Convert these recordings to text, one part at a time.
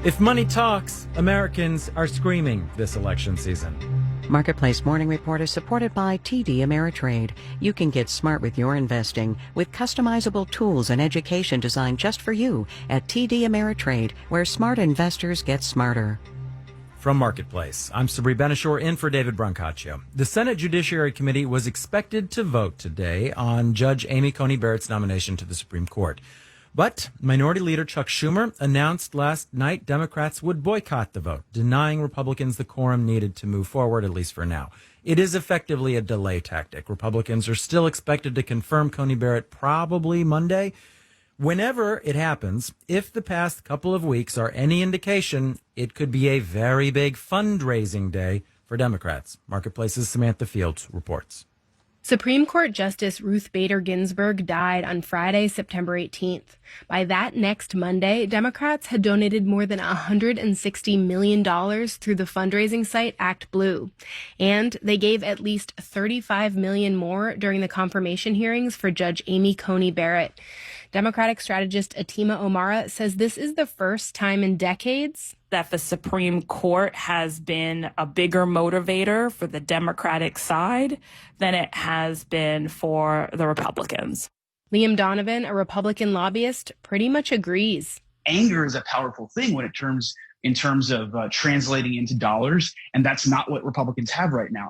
If money talks, Americans are screaming this election season. Marketplace Morning Report is supported by TD Ameritrade. You can get smart with your investing with customizable tools and education designed just for you at TD Ameritrade, where smart investors get smarter. From Marketplace, I'm Sabri Benishore in for David Brancaccio. The Senate Judiciary Committee was expected to vote today on Judge Amy Coney Barrett's nomination to the Supreme Court. But Minority Leader Chuck Schumer announced last night Democrats would boycott the vote, denying Republicans the quorum needed to move forward, at least for now. It is effectively a delay tactic. Republicans are still expected to confirm Coney Barrett probably Monday. Whenever it happens, if the past couple of weeks are any indication, it could be a very big fundraising day for Democrats. Marketplace's Samantha Fields reports. Supreme Court Justice Ruth Bader Ginsburg died on Friday, September 18th. By that next Monday, Democrats had donated more than $160 million through the fundraising site ActBlue. And they gave at least $35 million more during the confirmation hearings for Judge Amy Coney Barrett. Democratic strategist Atima Omara says this is the first time in decades that the Supreme Court has been a bigger motivator for the Democratic side than it has been for the Republicans. Liam Donovan, a Republican lobbyist, pretty much agrees. Anger is a powerful thing when in terms of translating into dollars, and that's not what Republicans have right now.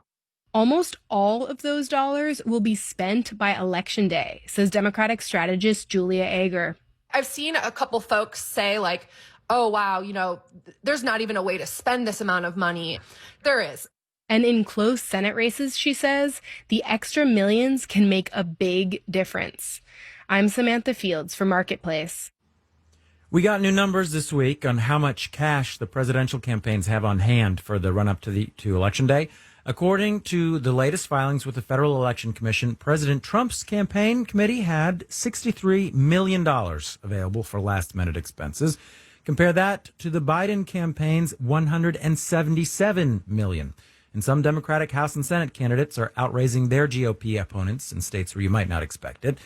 Almost all of those dollars will be spent by Election Day, says Democratic strategist Julia Ager. I've seen a couple folks say, like, oh, wow, there's not even a way to spend this amount of money. There is. And in close Senate races, she says, the extra millions can make a big difference. I'm Samantha Fields for Marketplace. We got new numbers this week on how much cash the presidential campaigns have on hand for the run-up to Election Day. According to the latest filings with the Federal Election Commission, President Trump's campaign committee had $63 million available for last-minute expenses. Compare that to the Biden campaign's $177 million. And some Democratic House and Senate candidates are outraising their GOP opponents in states where you might not expect it.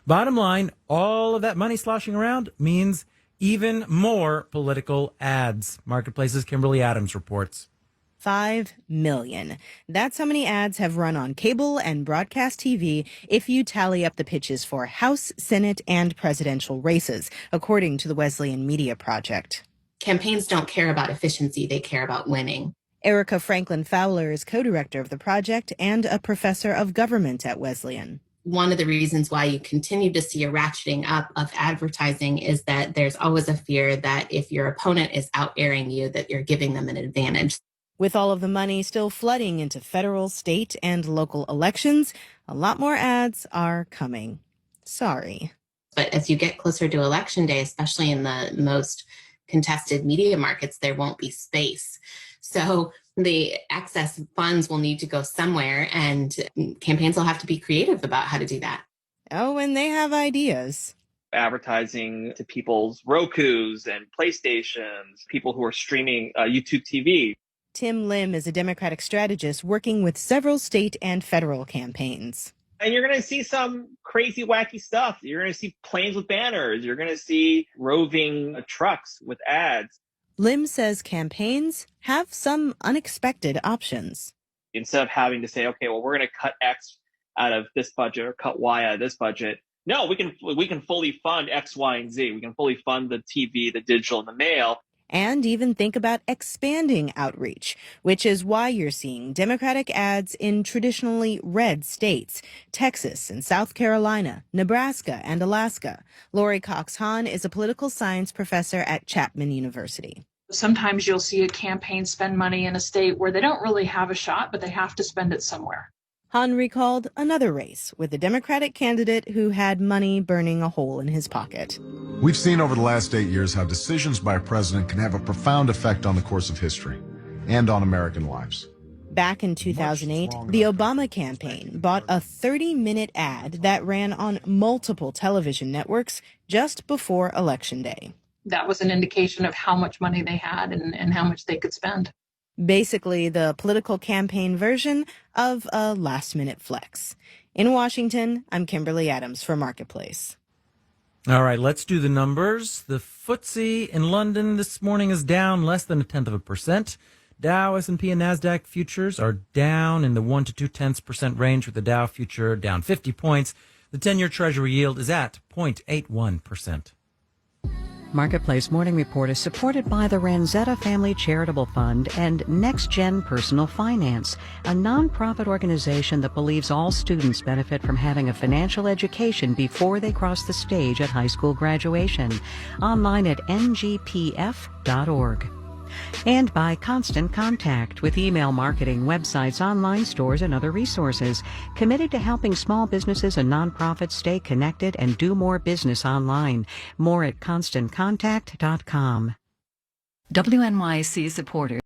Bottom line, all of that money sloshing around means even more political ads. Marketplace's Kimberly Adams reports. 5 million. That's how many ads have run on cable and broadcast TV if you tally up the pitches for House, Senate, and presidential races, according to the Wesleyan Media Project. Campaigns don't care about efficiency, they care about winning. Erica Franklin Fowler is co-director of the project and a professor of government at Wesleyan. One of the reasons why you continue to see a ratcheting up of advertising is that there's always a fear that if your opponent is out-airing you, that you're giving them an advantage. With all of the money still flooding into federal, state, and local elections, a lot more ads are coming. Sorry. But as you get closer to Election Day, especially in the most contested media markets, there won't be space. So the excess funds will need to go somewhere, and campaigns will have to be creative about how to do that. Oh, and they have ideas. Advertising to people's Rokus and PlayStations, people who are streaming YouTube TV. Tim Lim is a Democratic strategist working with several state and federal campaigns. And you're going to see some crazy, wacky stuff. You're going to see planes with banners. You're going to see roving trucks with ads. Lim says campaigns have some unexpected options. Instead of having to say, okay, well, we're going to cut X out of this budget or cut Y out of this budget. No, we can fully fund X, Y, and Z. We can fully fund the TV, the digital, and the mail. And even think about expanding outreach, which is why you're seeing Democratic ads in traditionally red states, Texas and South Carolina, Nebraska and Alaska. Lori Cox-Hahn is a political science professor at Chapman University. Sometimes you'll see a campaign spend money in a state where they don't really have a shot, but they have to spend it somewhere. Hahn recalled another race with a Democratic candidate who had money burning a hole in his pocket. We've seen over the last 8 years how decisions by a president can have a profound effect on the course of history and on American lives. Back in 2008, the Obama campaign bought a 30-minute ad that ran on multiple television networks just before Election Day. That was an indication of how much money they had and how much they could spend. Basically, the political campaign version of a last-minute flex. In Washington, I'm Kimberly Adams for Marketplace. All right, let's do the numbers. The FTSE in London this morning is down less than 0.1%. Dow, S&P, and NASDAQ futures are down in the 1 to 0.2% range, with the Dow future down 50 points. The 10-year Treasury yield is at 0.81%. Marketplace Morning Report is supported by the Ranzetta Family Charitable Fund and Next Gen Personal Finance, a nonprofit organization that believes all students benefit from having a financial education before they cross the stage at high school graduation. Online at ngpf.org. And by Constant Contact, with email marketing, websites, online stores, and other resources, committed to helping small businesses and nonprofits stay connected and do more business online. More at ConstantContact.com. WNYC supporters